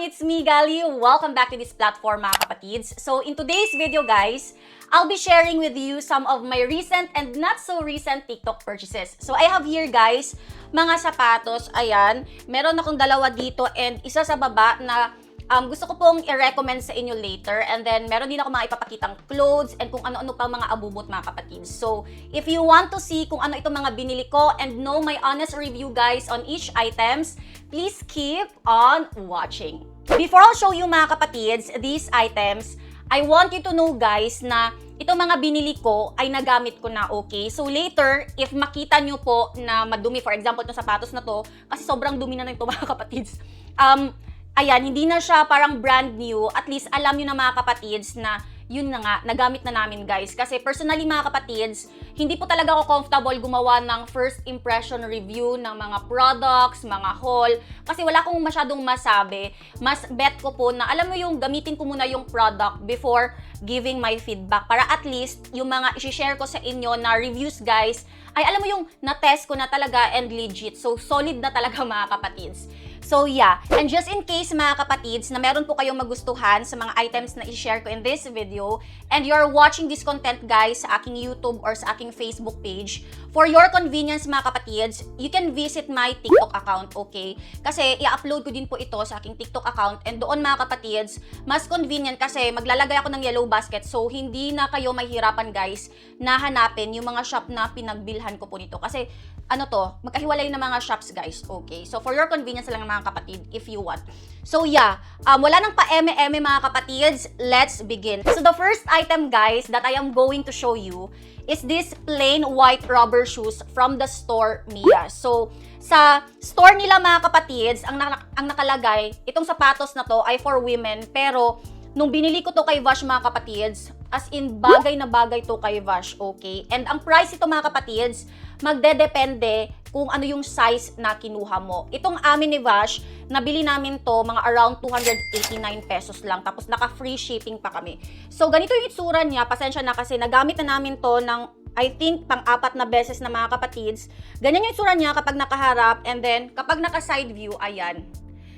It's me, Gali. Welcome back to this platform, mga kapatids. So, in today's video, guys, I'll be sharing with you some of my recent and not so recent TikTok purchases. So, I have here, guys, mga sapatos. Ayan, meron akong dalawa dito and isa sa baba na gusto ko pong i-recommend sa inyo later. And then, meron din ako mga ipapakitang clothes and kung ano-ano pang mga abubot, mga kapatids. So, if you want to see kung ano itong mga binili ko and know my honest review, guys, on each items, please keep on watching. Before I'll show you, mga kapatids, these items, I want you to know, guys, na itong mga binili ko ay nagamit ko na, okay? So later, if makita nyo po na madumi, for example, itong sapatos na to, kasi sobrang dumi na ito, mga kapatids, ayan, hindi na siya parang brand new. At least alam nyo na, mga kapatids, na yun na nga, nagamit na namin, guys. Kasi personally, mga kapatids, hindi po talaga ako comfortable gumawa ng first impression review ng mga products, mga haul. Kasi wala akong masyadong masabi. Mas bet ko po na, alam mo yung gamitin ko muna yung product before giving my feedback. Para at least, yung mga isi-share ko sa inyo na reviews, guys, ay alam mo yung na-test ko na talaga and legit. So, solid na talaga, mga kapatids. So yeah, and just in case, mga kapatids, na meron po kayong magustuhan sa mga items na i-share ko in this video and you're watching this content, guys, sa aking YouTube or sa aking Facebook page, for your convenience, mga kapatids, you can visit my TikTok account, okay? Kasi i-upload ko din po ito sa aking TikTok account and doon, mga kapatids, mas convenient kasi maglalagay ako ng yellow basket so hindi na kayo mahirapan, guys, na hanapin yung mga shop na pinagbilhan ko po nito. Kasi ano to, magkahiwalay na mga shops, guys, okay? So, for your convenience lang, mga kapatid, if you want. So, yeah, wala nang pa-eme-eme, mga kapatids, let's begin. So, the first item, guys, that I am going to show you is this plain white rubber shoes from the store Mia. So, sa store nila, mga kapatids, ang nakalagay, itong sapatos na to ay for women, pero nung binili ko to kay Vash, mga kapatids, as in bagay na bagay to kay Vash, okay? And ang price ito, mga kapatids, magdedepende kung ano yung size na kinuha mo. Itong amin ni Vash, nabili namin to mga around 289 pesos lang. Tapos naka-free shipping pa kami. So ganito yung itsura niya. Pasensya na kasi nagamit na namin to ng I think pang-apat na beses na, mga kapatids. Ganyan yung itsura niya kapag nakaharap and then kapag naka-side view, ayan.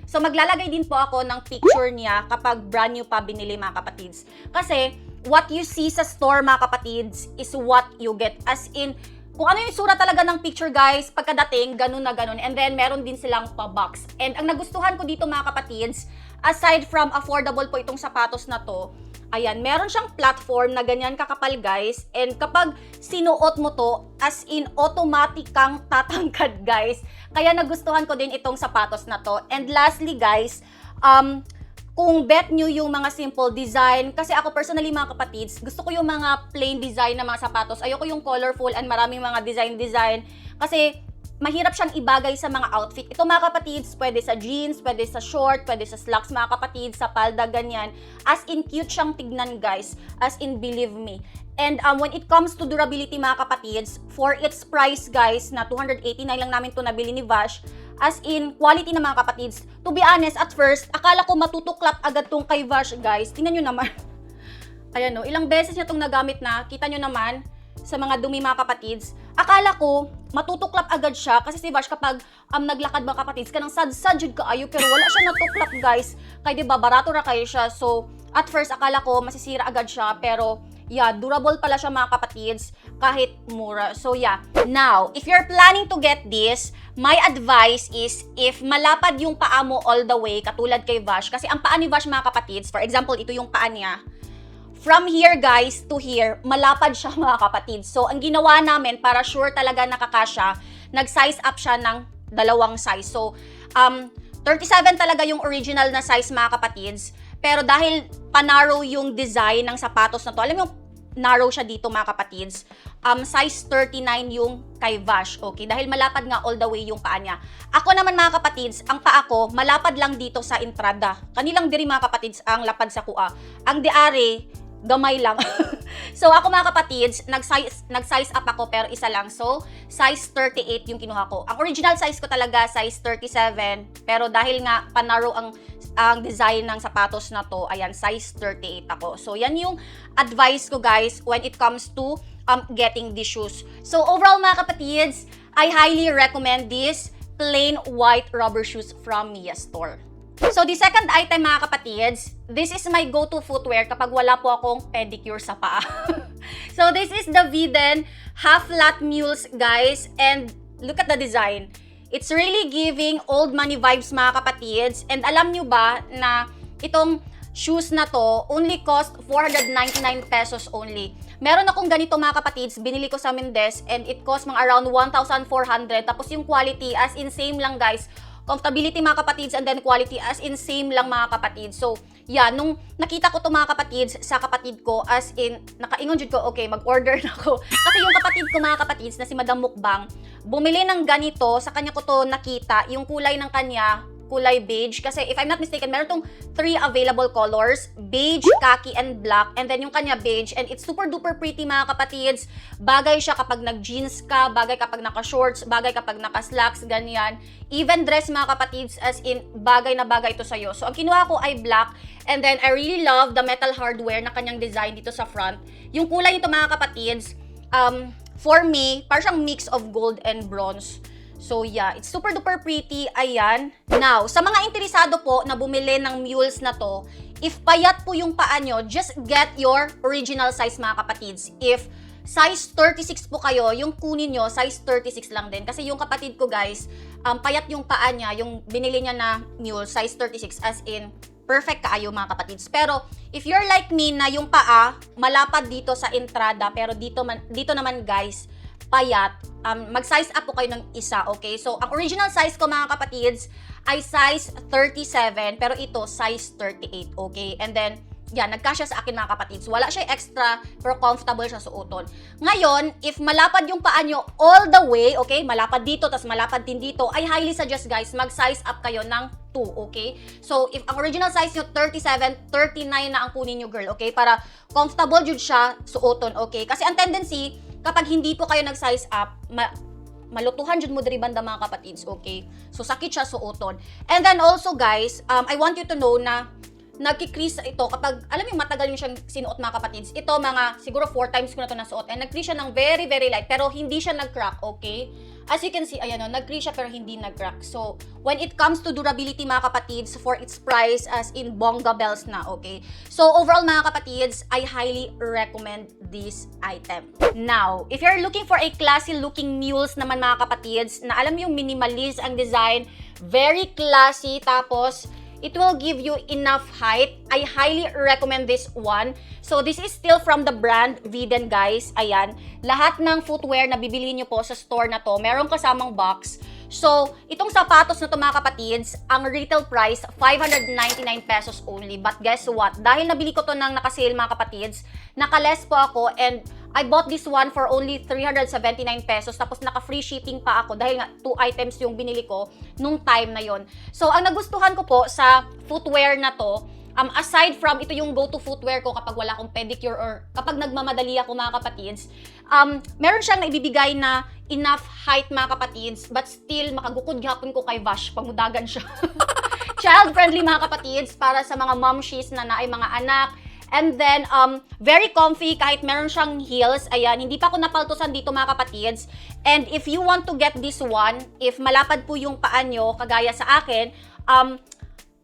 So maglalagay din po ako ng picture niya kapag brand new pa binili, mga kapatids. Kasi what you see sa store, mga kapatids, is what you get. As in, kung ano yung sura talaga ng picture, guys, pagkadating, ganun na ganun. And then, meron din silang pa-box. And ang nagustuhan ko dito, mga kapatids, aside from affordable po itong sapatos na to, ayan, meron siyang platform na ganyan kakapal, guys. And kapag sinuot mo to, as in, automatic kang tatangkad, guys. Kaya nagustuhan ko din itong sapatos na to. And lastly, guys, kung bet nyo yung mga simple design, kasi ako personally, mga kapatids, gusto ko yung mga plain design na mga sapatos. Ayoko yung colorful and maraming mga design. Kasi mahirap siyang ibagay sa mga outfit. Ito, mga kapatids, pwede sa jeans, pwede sa short, pwede sa slacks, mga kapatids, sa palda, ganyan. As in, cute siyang tignan, guys. As in, believe me. And when it comes to durability, mga kapatids, for its price, guys, na 289 lang namin to nabili ni Vash, as in, quality na, mga kapatids. To be honest, at first, akala ko matutuklap agad tong kay Vash, guys. Tingnan nyo naman. Ayan, no, ilang beses niya tong nagamit na. Kita nyo naman, sa mga dumi, mga kapatids. Akala ko, matutuklap agad siya. Kasi si Vash, kapag naglakad, mga kapatids, kanang sad-sad jud kaayo, pero wala siya natuklap, guys. Kaya diba, barato ra kayo siya. So, at first, akala ko, masisira agad siya. Pero, yeah, durable pala siya, mga kapatids, kahit mura. So, yeah. Now, if you're planning to get this, my advice is, if malapad yung paa mo all the way, katulad kay Vash, kasi ang paa ni Vash, mga kapatids, for example, ito yung paa niya, from here, guys, to here, malapad siya, mga kapatids. So, ang ginawa namin, para sure talaga nakakasya, nag-size up siya ng dalawang size. So, 37 talaga yung original na size, mga kapatids. Pero dahil panarrow yung design ng sapatos na to, alam mo yung narrow siya dito, mga kapatids, size 39 yung kay Vash, okay? Dahil malapad nga all the way yung paa niya. Ako naman, mga kapatids, ang paa ko, malapad lang dito sa entrada. Kanilang diri, mga kapatids, ang lapad sa kuha. Ang diari, gamay lang. So, ako, mga kapatids, nag-size up ako pero isa lang. So, size 38 yung kinuha ko. Ang original size ko talaga, size 37. Pero dahil nga panarrow ang design ng sapatos na to, ayan, size 38 ako. So, yan yung advice ko, guys, when it comes to getting these shoes. So, overall, mga kapatids, I highly recommend this plain white rubber shoes from Mia Store. So, the second item mga kapatids, this is my go-to footwear kapag wala po akong pedicure sa paa. So, this is the Viden half-flat mules, guys. And look at the design. It's really giving old money vibes mga kapatids. And alam nyo ba na itong shoes na to only cost 499 pesos only. Meron akong ganito mga kapatids, binili ko sa Mendes and it cost mga around 1,400. Tapos yung quality as in same lang guys. Comfortability mga kapatids and then quality as in same lang mga kapatids. So, yeah, nung nakita ko to mga kapatids sa kapatid ko as in, nakaingon jud ko, okay, mag-order na ako. Kasi yung kapatid ko mga kapatids na si Madam Mukbang, bumili ng ganito, sa kanya ko to nakita, yung kulay ng kanya, kulay beige. Kasi if I'm not mistaken, meron tong 3 available colors, beige, khaki, and black. And then yung kanya beige. And it's super duper pretty mga kapatids. Bagay siya kapag nag-jeans ka, bagay kapag naka-shorts, bagay kapag naka-slacks, ganyan. Even dress mga kapatids, as in bagay na bagay ito sa'yo. So ang kinuha ko ay black. And then I really love the metal hardware na kanyang design dito sa front. Yung kulay nito mga kapatids, for me, parang siyang mix of gold and bronze. So yeah, it's super duper pretty. Ayan. Now, sa mga interesado po na bumili ng mules na to, if payat po yung paa nyo, just get your original size mga kapatids. If size 36 po kayo, yung kunin nyo, size 36 lang din. Kasi yung kapatid ko guys, payat yung paa niya, yung binili niya na mule, size 36 as in, perfect kaayo mga kapatids. Pero, if you're like me na yung paa, malapad dito sa entrada, pero dito naman guys, payat, mag-size up po kayo ng isa, okay? So, ang original size ko mga kapatids ay size 37, pero ito size 38, okay? And then, yan, nagkasya sa akin mga kapatids. Wala siya extra, pero comfortable siya suoton. Ngayon, if malapad yung paa nyo all the way, okay? Malapad dito, tas malapad din dito, I highly suggest guys, mag-size up kayo ng 2, okay? So, if ang original size nyo 37, 39 na ang kunin nyo, girl, okay? Para comfortable jud siya suoton, okay? Kasi ang tendency, kapag hindi po kayo nag-size up, malutuhan jud mo diri banda mga kapatids, okay? So, sakit siya suoton. And then also, guys, I want you to know na nagki-crease ito kapag, alam mo, matagal yung siyang sinuot mga kapatids. Ito, mga, siguro 4 times ko na ito nasuot. And nag-crease siya ng very, very light. Pero hindi siya nag-crack, okay? As you can see, ayan o, nag-crease siya pero hindi nag-crack. So, when it comes to durability mga kapatids, for its price, as in bongga bells na, okay? So, overall mga kapatids, I highly recommend this item. Now, if you're looking for a classy looking mules naman mga kapatids, na alam yung minimalist ang design, very classy, tapos, it will give you enough height. I highly recommend this one. So, this is still from the brand Viden, guys. Ayan. Lahat ng footwear na bibili nyo po sa store na to, merong kasamang box. So, itong sapatos na to mga kapatids, ang retail price, 599 pesos only. But guess what? Dahil nabili ko to ng nakasale mga kapatids, nakaless po ako and I bought this one for only 379 pesos. Tapos naka-free shipping pa ako dahil nga 2 items yung binili ko nung time na yon. So, ang nagustuhan ko po sa footwear na to, aside from ito yung go-to footwear ko kapag wala akong pedicure or kapag nagmamadali ako mga kapatids, meron siyang naibibigay na enough height mga kapatids, but still makagukod gihapon ko kay Vash, pamudagan siya. Child-friendly mga kapatids para sa mga momshies na naay mga anak. And then, very comfy kahit meron siyang heels. Ayan, hindi pa ako napaltusan dito mga kapatids. And if you want to get this one, if malapad po yung paa nyo, kagaya sa akin,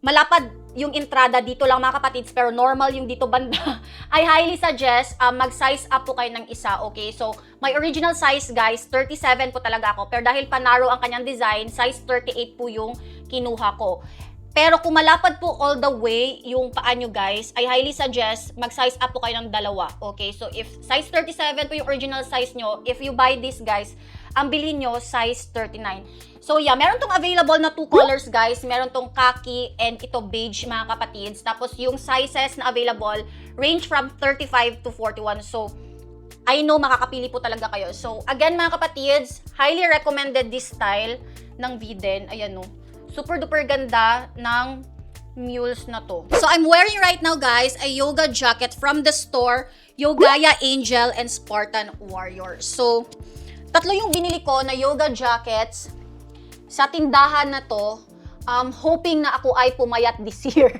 malapad yung entrada dito lang mga kapatids, pero normal yung dito banda, I highly suggest mag-size up po kayo ng isa, okay? So, my original size guys, 37 po talaga ako. Pero dahil panaro ang kanyang design, size 38 po yung kinuha ko. Pero kung malapad po all the way yung paa nyo guys, I highly suggest mag-size up po kayo ng dalawa. Okay, so if size 37 po yung original size nyo, if you buy this guys, ang bilhin nyo size 39. So yeah, meron tong available na 2 colors guys. Meron tong khaki and ito beige mga kapatids. Tapos yung sizes na available range from 35 to 41. So I know makakapili po talaga kayo. So again mga kapatids, highly recommended this style ng Viden. Ayan no. Super duper ganda ng mules na to. So I'm wearing right now guys a yoga jacket from the store Yogaya Angel and Spartan Warrior. So tatlo yung binili ko na yoga jackets sa tindahan na to, hoping na ako ay pumayat this year.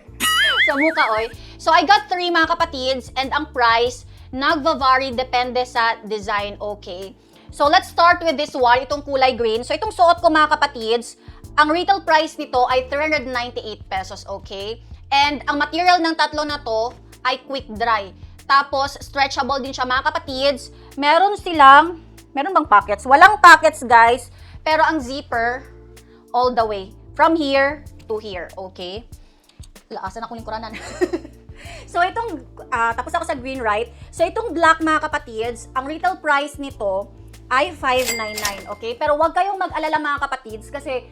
Sa mukha oy. So I got 3 mga kapatids and ang price nagva-vary depende sa design, okay? So let's start with this one, itong kulay green. So itong suot ko mga kapatids Ang retail price nito ay 398 pesos, okay? And ang material ng tatlo na to ay quick dry. Tapos, stretchable din siya mga kapatids. Meron bang pockets? Walang pockets, guys. Pero ang zipper, all the way. From here to here, okay? Laasan ako lingkuranan. So, tapos ako sa green, right? So, itong black mga kapatids, ang retail price nito ay 599, okay? Pero huwag kayong mag-alala mga kapatids kasi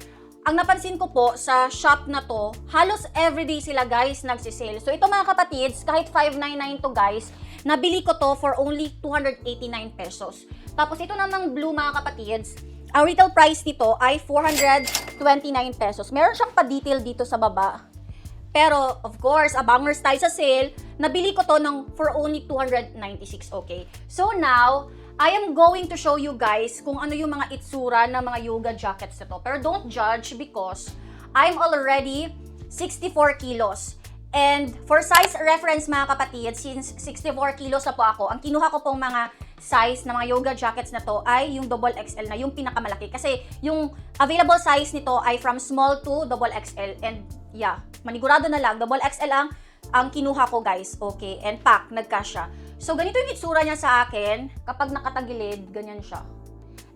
ang napansin ko po sa shop na to, halos everyday sila guys nagsisale. So ito mga kapatids, kahit 599 to guys, nabili ko to for only 289 pesos. Tapos ito namang blue mga kapatids, ang retail price nito ay 429 pesos. Meron siyang pa-detail dito sa baba. Pero of course, abangers tayo sa sale, nabili ko to for only 296, okay? So now, I am going to show you guys kung ano yung mga itsura ng mga yoga jackets na to. Pero don't judge because I'm already 64 kilos. And for size reference mga kapatid, since 64 kilos na po ako, ang kinuha ko pong mga size ng mga yoga jackets na to ay yung double XL na, yung pinakamalaki. Kasi yung available size nito ay from small to double XL. And yeah, manigurado na lang, double XL ang kinuha ko guys. Okay, and pack, nagkasya. So, ganito yung itsura niya sa akin. Kapag nakatagilid, ganyan siya.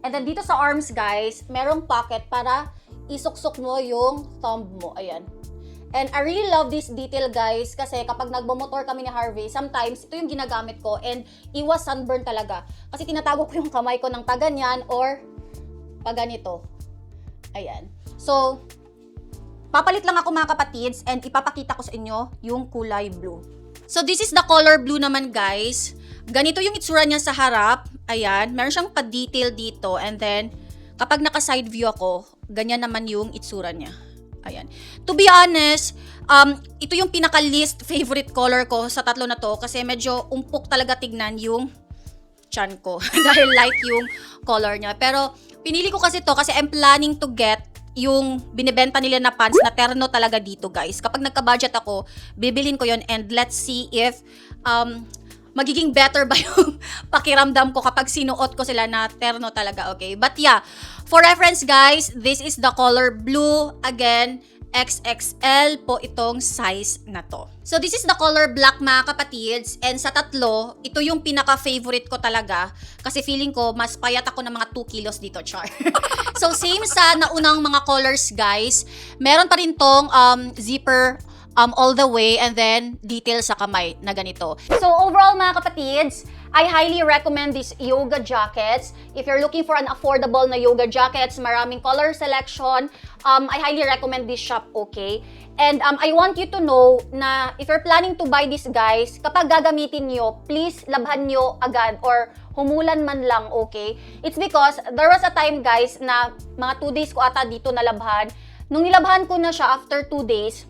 And then, dito sa arms, guys, merong pocket para isuksok mo yung thumb mo. Ayan. And I really love this detail, guys, kasi kapag nagbomotor kami ni Harvey, sometimes, ito yung ginagamit ko and iwas sunburn talaga. Kasi tinatago ko yung kamay ko ng paganyan or paganito. Ayan. So, papalit lang ako mga kapatids and ipapakita ko sa inyo yung kulay blue. So, this is the color blue naman, guys. Ganito yung itsura niya sa harap. Ayan. Meron siyang pa-detail dito. And then, kapag naka-side view ako, ganyan naman yung itsura niya. Ayan. To be honest, ito yung pinaka-least favorite color ko sa tatlo na to. Kasi medyo umpok talaga tignan yung chan ko. Dahil light yung color niya. Pero, pinili ko kasi to kasi I'm planning to get yung binibenta nila na pants na terno talaga dito guys. Kapag nagka-budget ako, bibilin ko yon and let's see if magiging better ba yung pakiramdam ko kapag sinuot ko sila na terno talaga, okay? But yeah, for reference guys, this is the color blue. Again, XXL po itong size na to. So this is the color black mga kapatids, and sa tatlo, ito yung pinaka-favorite ko talaga kasi feeling ko mas payat ako ng mga 2 kilos dito, char. So same sa naunang mga colors guys, meron pa rin tong zipper all the way and then detail sa kamay na ganito. So overall mga kapatids, I highly recommend these yoga jackets. If you're looking for an affordable na yoga jackets, maraming color selection, I highly recommend this shop, okay? And I want you to know na if you're planning to buy this guys, kapag gagamitin nyo, please labhan nyo agad or humulan man lang, okay? It's because there was a time guys na mga 2 days ko ata dito nalabhan. Nung nilabhan ko na siya after 2 days,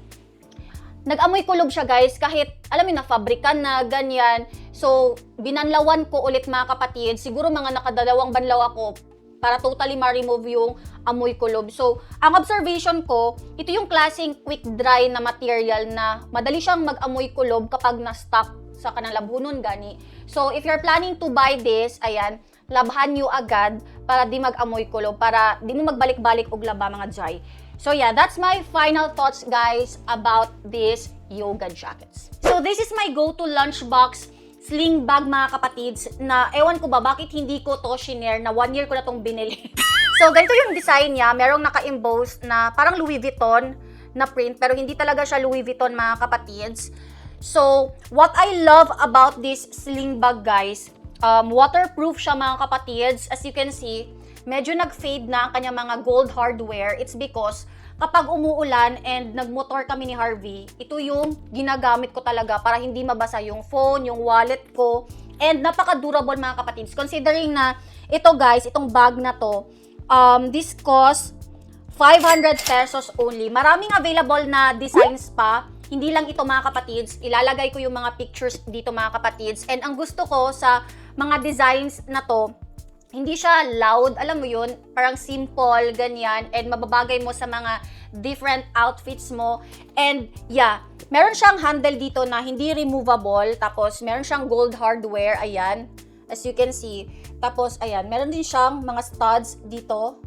nag-amoy kulob siya guys kahit alam mo na fabrikan na ganyan. So binanlawan ko ulit mga kapatid, siguro mga nakadalawang banlaw ako para totally ma-remove yung amoy kulob. So ang observation ko, ito yung klaseng quick dry na material na madali siyang mag-amoy kulob kapag na-stock sa kanang labunon gani. So if you're planning to buy this, ayan, labhan nyo agad para di mag-amoy kulob, para di mo magbalik-balik og laba mga dry. So yeah, that's my final thoughts guys about these yoga jackets. So this is my go-to lunchbox sling bag mga kapatids na ewan ko ba bakit hindi ko to shinare na 1 year ko na tong binili. So ganito yung design niya, merong naka-emboss na parang Louis Vuitton na print pero hindi talaga siya Louis Vuitton mga kapatids. So what I love about this sling bag guys, waterproof siya mga kapatids. As you can see, medyo nag-fade na ang kanyang mga gold hardware. It's because kapag umuulan and nagmotor kami ni Harvey, ito yung ginagamit ko talaga para hindi mabasa yung phone, yung wallet ko. And napaka-durable mga kapatids. Considering na ito guys, itong bag na to, this cost 500 pesos only. Maraming available na designs pa. Hindi lang ito mga kapatids. Ilalagay ko yung mga pictures dito mga kapatids. And ang gusto ko sa mga designs na to, hindi siya loud, alam mo yun, parang simple, ganyan, and mababagay mo sa mga different outfits mo. And yeah, meron siyang handle dito na hindi removable, tapos meron siyang gold hardware, ayan, as you can see. Tapos, ayan, meron din siyang mga studs dito.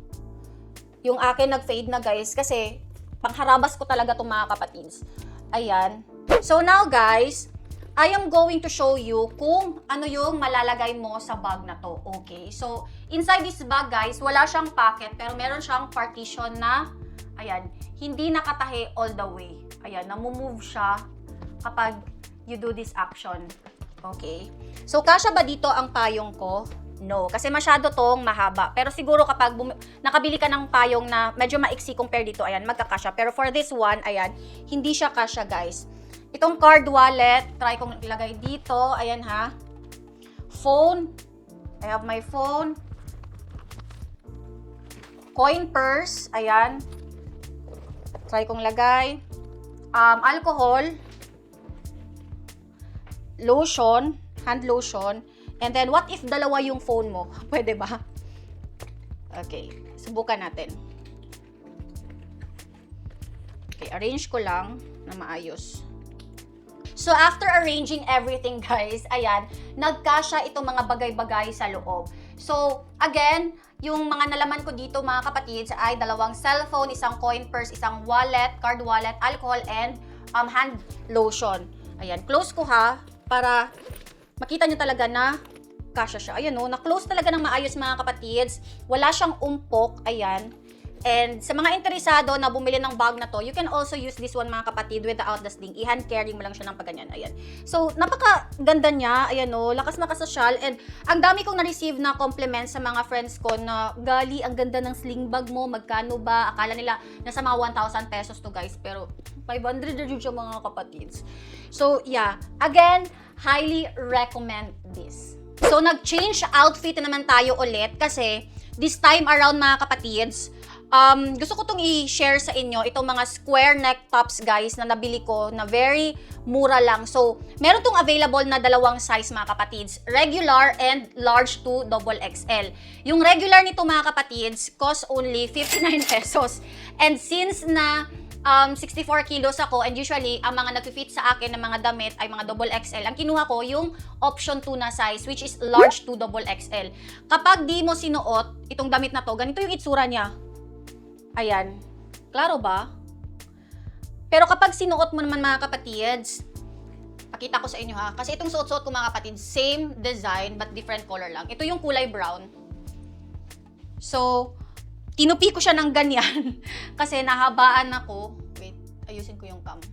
Yung akin nag-fade na guys kasi pangharabas ko talaga itong mga kapatids. Ayan. So now guys, I am going to show you kung ano yung malalagay mo sa bag na to. Okay? So, inside this bag guys, wala siyang pocket pero meron siyang partition na, ayan, hindi nakatahi all the way. Ayan, namumove siya kapag you do this action. Okay? So, kasya ba dito ang payong ko? No, kasi masyado tong mahaba. Pero siguro kapag nakabili ka ng payong na medyo maiksi compare dito, ayan, magkakasya. Pero for this one, ayan, hindi siya kasya guys. Itong card wallet, try kong ilagay dito. Ayan ha. Phone. I have my phone. Coin purse. Ayan. Try kong lagay. Alcohol. Lotion. Hand lotion. And then, what if dalawa yung phone mo? Pwede ba? Okay. Subukan natin. Okay. Arrange ko lang na maayos. So, after arranging everything, guys, ayan, nagkasya itong mga bagay-bagay sa loob. So, again, yung mga nalaman ko dito, mga kapatids, ay dalawang cellphone, isang coin purse, isang wallet, card wallet, alcohol, and hand lotion. Ayan, close ko ha, para makita nyo talaga na kasya siya. Ayan o, na-close talaga ng maayos, mga kapatids. Wala siyang umpok, ayan. And sa mga interesado na bumili ng bag na to, you can also use this one mga kapatid without the sling. I-hand carry mo lang siya ng paganyan. Ayan. So, napaka-ganda niya. Ayan o, lakas na kasosyal. And ang dami kong na-receive na compliments sa mga friends ko na, Gali, ang ganda ng sling bag mo. Magkano ba? Akala nila nasa mga 1,000 pesos to guys. Pero 500 na siya mga kapatids. So, yeah. Again, highly recommend this. So, nag-change outfit na naman tayo ulit kasi this time around mga kapatids, gusto ko itong i-share sa inyo, itong mga square neck tops guys na nabili ko na very mura lang. So, meron tong available na dalawang size mga kapatids, regular and large to XXL. Yung regular nito mga kapatids cost only 59 pesos. And since na 64 kilos ako and usually ang mga nag-fit sa akin ng mga damit ay mga XXL, ang kinuha ko yung option 2 na size which is large to XXL. Kapag di mo sinuot itong damit na to, ganito yung itsura niya. Ayan. Klaro ba? Pero kapag sinuot mo naman mga kapatids, pakita ko sa inyo ha. Kasi itong suot-suot ko mga kapatids, same design but different color lang. Ito yung kulay brown. So, tinupi ko siya ng ganyan. Kasi nahabaan ako. Wait, ayusin ko yung cam.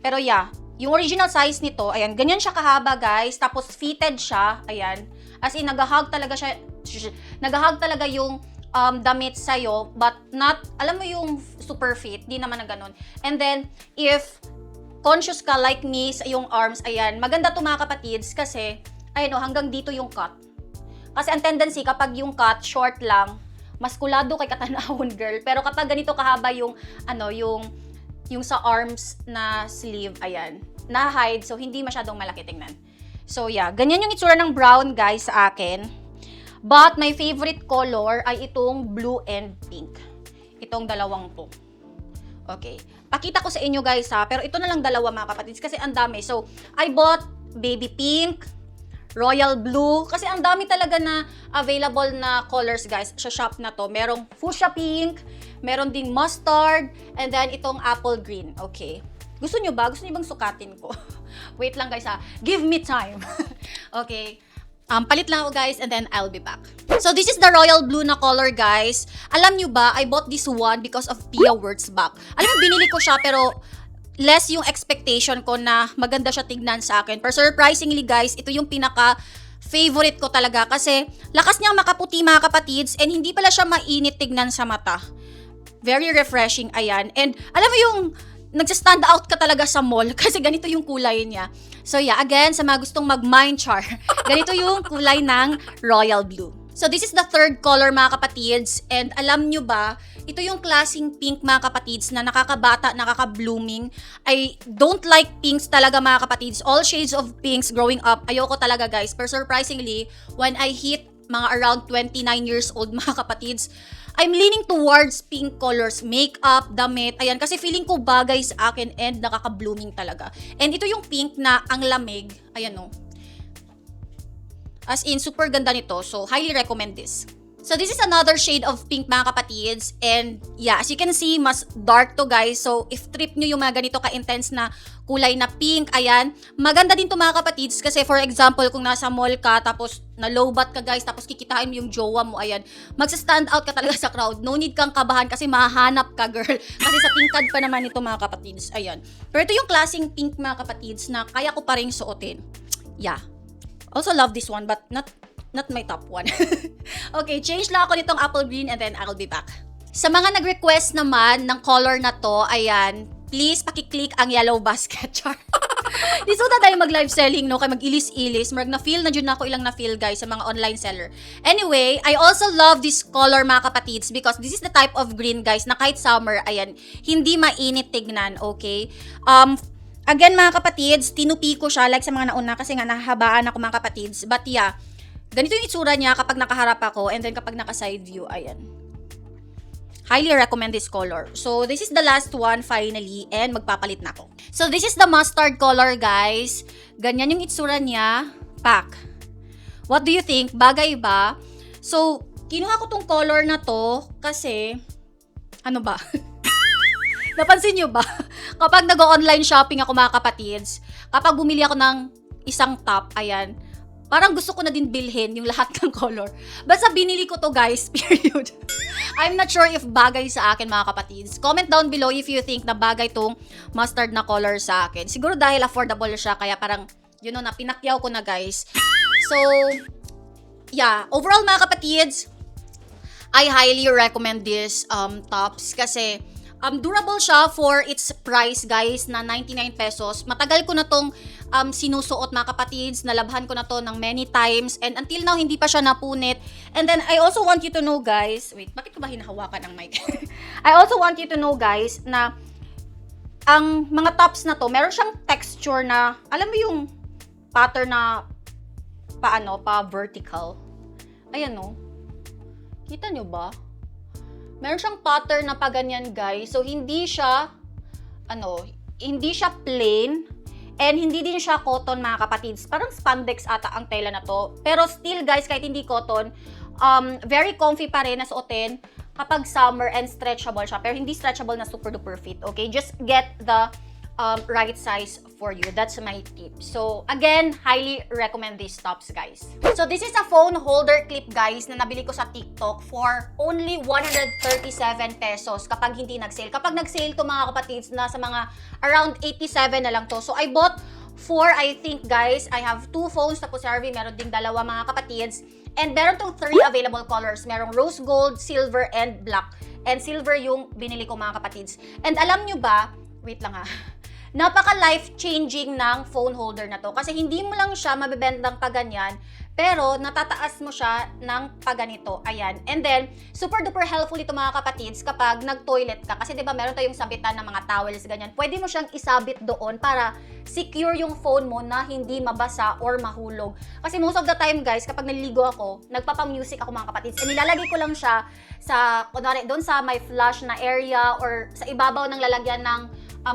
Pero yeah, yung original size nito, ayan, ganyan siya kahaba guys. Tapos fitted siya, ayan. As in, nag-hug talaga siya. Nag-hug talaga yung damit sa'yo, but not, alam mo yung super fit, di naman na ganun. And then, if conscious ka like me sa iyong arms, ayan, maganda to mga kapatids kasi, ayan o, hanggang dito yung cut. Kasi ang tendency, kapag yung cut, short lang, maskulado kay katanawon girl. Pero kapag ganito kahaba yung, yung sa arms na sleeve, ayan, na-hide, so hindi masyadong malaki tingnan. So yeah, ganyan yung itsura ng brown guys sa akin. But my favorite color ay itong blue and pink. Itong dalawang to. Okay. Pakita ko sa inyo guys ha. Pero ito na lang dalawa mga kapatids kasi ang dami. So, I bought baby pink, royal blue. Kasi ang dami talaga na available na colors guys sa shop na to. Merong fuchsia pink, meron ding mustard, and then itong apple green. Okay. Gusto nyo ba? Gusto nyo bang sukatin ko? Wait lang guys ha. Give me time. Okay. Palit lang ako guys and then I'll be back. So this is the royal blue na color guys. Alam nyo ba, I bought this one because of Pia Wurtzbach. Alam mo, binili ko siya pero less yung expectation ko na maganda siya tignan sa akin. Pero surprisingly guys, ito yung pinaka favorite ko talaga kasi lakas niyang makaputi mga kapatids and hindi pala siya mainit tignan sa mata. Very refreshing, ayan. And alam mo yung nagsa-stand out ka talaga sa mall kasi ganito yung kulay niya. So yeah, again, sa mga gustong mag-mind char, ganito yung kulay ng royal blue. So this is the third color mga kapatids and alam nyo ba, ito yung klaseng pink mga kapatids na nakakabata, nakaka-blooming. I don't like pinks talaga mga kapatids. All shades of pinks growing up, ayoko talaga guys. Pero surprisingly, when I hit mga around 29 years old mga kapatids, I'm leaning towards pink colors, makeup, damit, ayan, kasi feeling ko bagay sa akin and nakaka-blooming talaga. And ito yung pink na ang lamig, ayan o. As in, super ganda nito, so highly recommend this. So this is another shade of pink mga kapatids. And yeah, as you can see, mas dark to guys. So if trip nyo yung mga ganito ka-intense na kulay na pink, ayan, maganda din to mga kapatids. Kasi for example, kung nasa mall ka, tapos na-lowbat ka guys, tapos kikitain mo yung jowa mo, ayan, magsa-stand out ka talaga sa crowd. No need kang kabahan kasi mahanap ka girl. Kasi sa tingkad pa naman ito mga kapatids, ayan. Pero ito yung klaseng pink mga kapatids na kaya ko pa rin suotin. Yeah. Also love this one but not my top one. Okay, change lang ako nitong apple green and then I'll be back. Sa mga nag-request naman ng color na to, ayan, please pakiclick ang yellow basket. Char. Di so na tayo mag-live selling, no? Kaya mag-ilis-ilis. Marag na-feel na dyan ako ilang na-feel, guys, sa mga online seller. Anyway, I also love this color, mga kapatids, because this is the type of green, guys, na kahit summer, ayan, hindi mainit tignan, okay? Again, mga kapatids, tinupi ko siya, like sa mga nauna, kasi nga nahahabaan ako, mga kapatids. But yeah, ganito yung itsura niya kapag nakaharap ako and then kapag naka-side view, ayan. Highly recommend this color. So, this is the last one finally and magpapalit na ako. So, this is the mustard color, guys. Ganyan yung itsura niya. Pack. What do you think? Bagay ba? So, kinuha ko tong color na to kasi, ano ba? Napansin nyo ba? Kapag nag-online shopping ako mga kapatids, kapag bumili ako ng isang top, ayan, parang gusto ko na din bilhin yung lahat ng color. Basta binili ko to guys, period. I'm not sure if bagay sa akin mga kapatids. Comment down below if you think na bagay tong mustard na color sa akin. Siguro dahil affordable siya, kaya parang, you know, pinakyaw ko na guys. So, yeah. Overall mga kapatids, I highly recommend this tops kasi durable siya for its price guys na 99 pesos. Matagal ko na tong sinusuot mga kapatids. Nalabhan ko na to ng many times and until now hindi pa siya napunit. And then I also want you to know guys, wait, bakit ko ba hinahawakan ang mic? I also want you to know guys na ang mga tops na to, meron siyang texture na, alam mo yung pattern na pa vertical. Ayan no. Kita nyo ba? Meron siyang pattern na pa ganyan guys. So hindi siya hindi siya plain and hindi din siya cotton mga kapatids. Parang spandex ata ang tela na to. Pero still guys, kahit hindi cotton, very comfy pa rin na suotin kapag summer and stretchable siya. Pero hindi stretchable na super duper fit. Okay? Just get the right size for you. That's my tip. So, again, highly recommend these tops, guys. So, this is a phone holder clip, guys, na nabili ko sa TikTok for only 137 pesos kapag hindi nag-sale. Kapag nag-sale to mga kapatids, nasa mga around 87 na lang to. So, I bought 4, I think, guys. I have 2 phones, tapos si Harvey, meron ding dalawa mga kapatids. And meron tong 3 available colors. Merong rose gold, silver, and black. And silver yung binili ko mga kapatids. And alam nyo ba, wait lang ha, napaka-life-changing ng phone holder na to. Kasi hindi mo lang siya mabibendang paganyan, pero natataas mo siya ng paganito. Ayan. And then, super-duper helpful ito mga kapatids kapag nag-toilet ka. Kasi diba meron tayong sabitan ng mga towels, ganyan. Pwede mo siyang isabit doon para secure yung phone mo na hindi mabasa or mahulog. Kasi most of the time guys, kapag naliligo ako, nagpapa-music ako mga kapatids. And nilalagay ko lang siya sa, kunwari, doon sa may flush na area or sa ibabaw ng lalagyan ng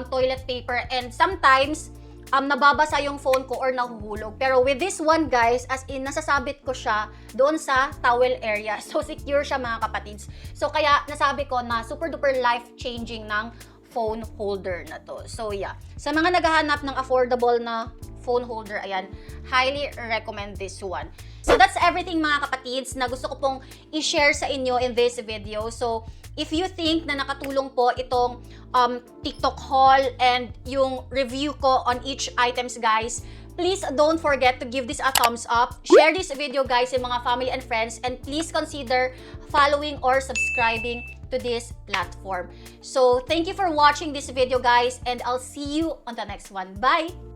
toilet paper, and sometimes nababasa yung phone ko or nahuhulog. Pero with this one guys, as in nasasabit ko siya doon sa towel area. So secure siya mga kapatids. So kaya nasabi ko na super duper life changing ng phone holder na to. So yeah, sa mga naghahanap ng affordable na phone holder, ayan, highly recommend this one. So that's everything mga kapatids na gusto ko pong i-share sa inyo in this video. So if you think na nakatulong po itong TikTok haul and yung review ko on each items guys, please don't forget to give this a thumbs up. Share this video guys sa mga family and friends, and please consider following or subscribing to this platform. So thank you for watching this video guys, and I'll see you on the next one. Bye!